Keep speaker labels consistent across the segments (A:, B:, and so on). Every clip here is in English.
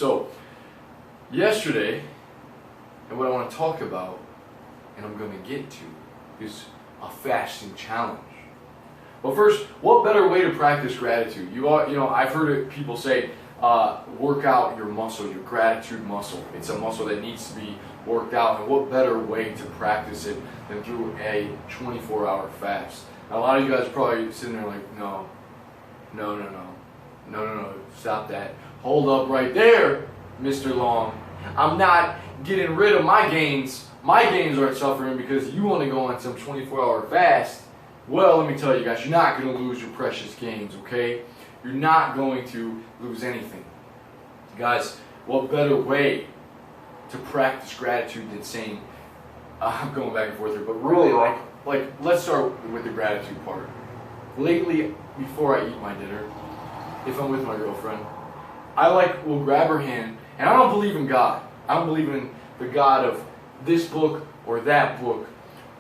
A: So, yesterday, and what I want to talk about, and I'm going to get to, is a fasting challenge. But first, what better way to practice gratitude? I've heard people say, work out your muscle, your gratitude muscle. It's a muscle that needs to be worked out, and what better way to practice it than through a 24-hour fast? Now, a lot of you guys are probably sitting there like, no, stop that. Hold up right there, Mr. Long. I'm not getting rid of my gains. My gains aren't suffering because you want to go on some 24-hour fast. Well, let me tell you guys, you're not going to lose your precious gains, okay? You're not going to lose anything. Guys, what better way to practice gratitude than saying, I'm going back and forth here, but really, let's start with the gratitude part. Lately, before I eat my dinner, if I'm with my girlfriend, we'll grab her hand, and I don't believe in God. I don't believe in the God of this book or that book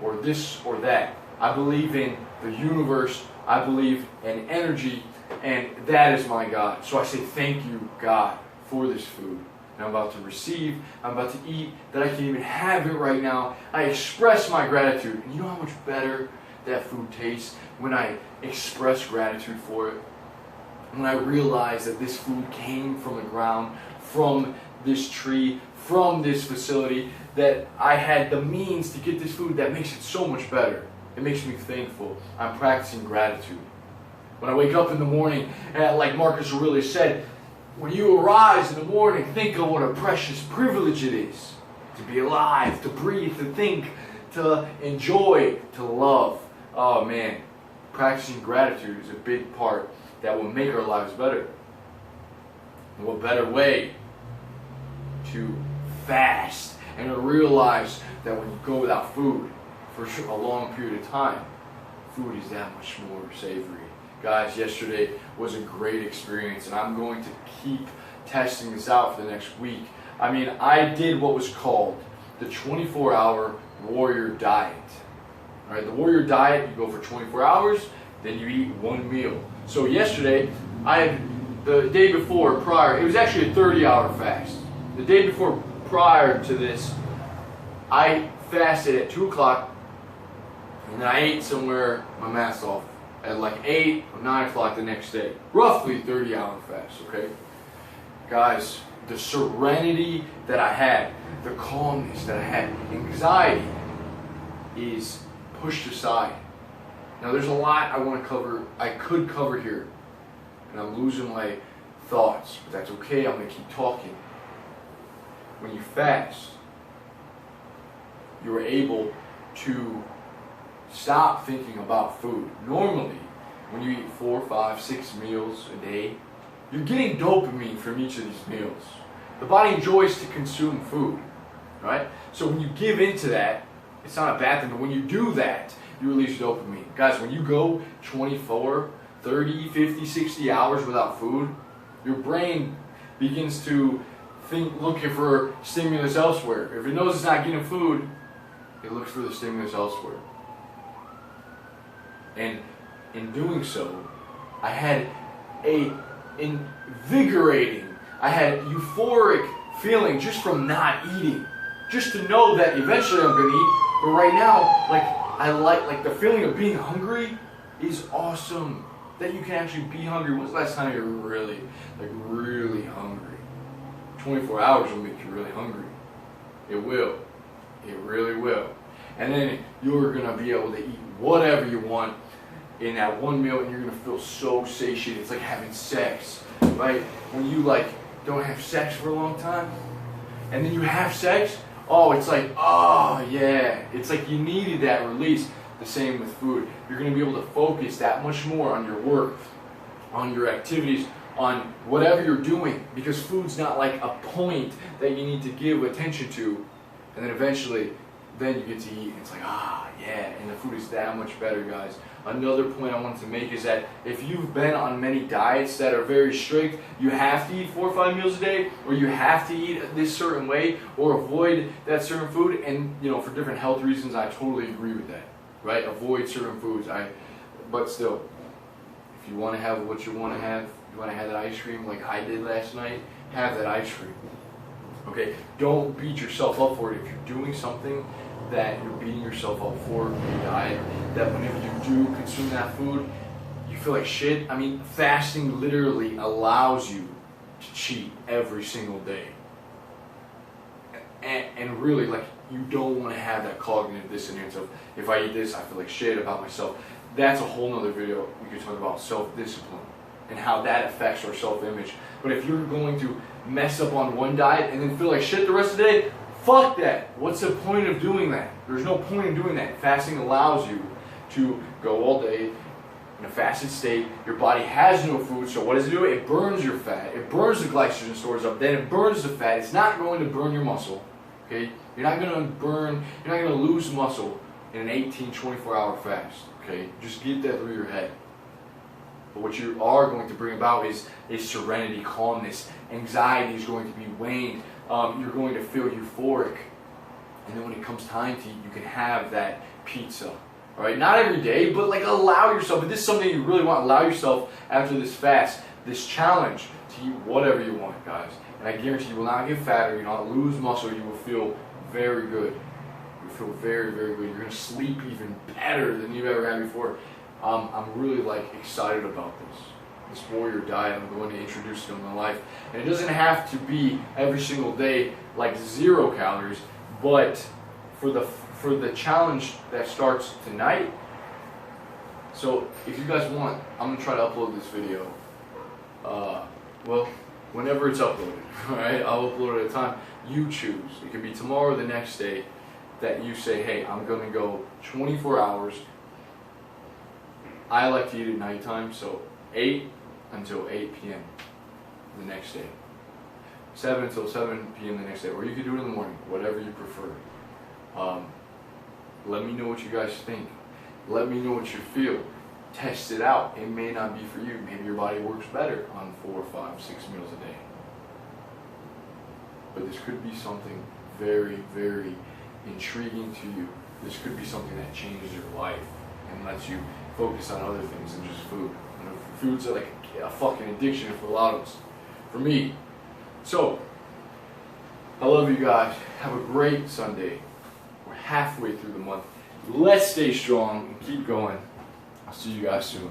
A: or this or that. I believe in the universe. I believe in energy, and that is my God. So I say, thank you, God, for this food. And I'm about to receive, I'm about to eat, that I can even have it right now. I express my gratitude. And you know how much better that food tastes when I express gratitude for it? When I realize that this food came from the ground, from this tree, from this facility, that I had the means to get this food, that makes it so much better. It makes me thankful. I'm practicing gratitude. When I wake up in the morning, like Marcus Aurelius said, when you arise in the morning, think of what a precious privilege it is to be alive, to breathe, to think, to enjoy, to love. Oh man, practicing gratitude is a big part that will make our lives better. And what better way to fast and to realize that when you go without food for a long period of time, food is that much more savory. Guys, yesterday was a great experience, and I'm going to keep testing this out for the next week. I mean, I did what was called the 24-hour warrior diet. All right, the warrior diet, you go for 24 hours, then you eat one meal. So yesterday, the day before, prior, it was actually a 30-hour fast. The day before, prior to this, I fasted at 2 o'clock, and then I ate somewhere, my math's off, at like 8 or 9 o'clock the next day. Roughly 30-hour fast, okay? Guys, the serenity that I had, the calmness that I had, anxiety is pushed aside. Now there's a lot I want to cover, I could cover here, and I'm losing my thoughts, but that's okay, I'm going to keep talking. When you fast, you're able to stop thinking about food. Normally, when you eat 4, 5, 6 meals a day, you're getting dopamine from each of these meals. The body enjoys to consume food, right? So when you give into that, it's not a bad thing, but when you do that, you release dopamine. Guys, when you go 24, 30, 50, 60 hours without food, your brain begins to think, looking for stimulus elsewhere. If it knows it's not getting food, it looks for the stimulus elsewhere. And in doing so, I had a invigorating, I had euphoric feeling just from not eating. Just to know that eventually I'm going to eat. But right now, I like the feeling of being hungry is awesome. That you can actually be hungry. When's the last time you were really hungry? 24 hours will make you really hungry. It will. It really will. And then you're going to be able to eat whatever you want in that one meal, and you're going to feel so satiated. It's like having sex, right? When you don't have sex for a long time, and then you have sex, oh, it's like, oh yeah. It's like you needed that release. The same with food. You're going to be able to focus that much more on your work, on your activities, on whatever you're doing, because food's not like a point that you need to give attention to, and then eventually, then you get to eat, and it's like, yeah, and the food is that much better, guys. Another point I wanted to make is that if you've been on many diets that are very strict, you have to eat 4 or 5 meals a day, or you have to eat this certain way, or avoid that certain food, and for different health reasons, I totally agree with that, right? Avoid certain foods. But still, if you want to have what you want to have, you want to have that ice cream like I did last night, have that ice cream. Okay, don't beat yourself up for it. If you're doing something that you're beating yourself up for in your diet, that whenever you do consume that food, you feel like shit. I mean, fasting literally allows you to cheat every single day. And really, like, you don't want to have that cognitive dissonance of, if I eat this, I feel like shit about myself. That's a whole nother video. We could talk about self-discipline and how that affects our self-image. But if you're going to mess up on one diet and then feel like shit the rest of the day, fuck that. What's the point of doing that? There's no point in doing that. Fasting allows you to go all day in a fasted state. Your body has no food, so what does it do? It burns your fat. It burns the glycogen stores up. Then it burns the fat. It's not going to burn your muscle. Okay? You're not going to lose muscle in an 18, 24-hour fast. Okay? Just get that through your head. But what you are going to bring about is serenity, calmness. Anxiety is going to be waned. You're going to feel euphoric. And then when it comes time to eat, you can have that pizza. All right? Not every day, but like allow yourself. If this is something you really want, allow yourself after this fast, this challenge, to eat whatever you want, guys. And I guarantee you will not get fatter, you will not lose muscle, you will feel very good. You will feel very, very good. You're going to sleep even better than you've ever had before. I'm really excited about this warrior diet. I'm going to introduce it in my life. And it doesn't have to be every single day like 0 calories, but for the challenge that starts tonight. So if you guys want, I'm going to try to upload this video. Well, whenever it's uploaded, alright? I'll upload it at a time. You choose. It could be tomorrow or the next day that you say, hey, I'm going to go 24 hours. I like to eat at nighttime, so 8 until 8 p.m. the next day. 7 until 7 p.m. the next day. Or you could do it in the morning, whatever you prefer. Let me know what you guys think. Let me know what you feel. Test it out. It may not be for you. Maybe your body works better on 4, 5, 6 meals a day. But this could be something very, very intriguing to you. This could be something that changes your life and lets you focus on other things than just food. You know, food's like a fucking addiction for a lot of us. For me. So, I love you guys. Have a great Sunday. We're halfway through the month. Let's stay strong and keep going. I'll see you guys soon.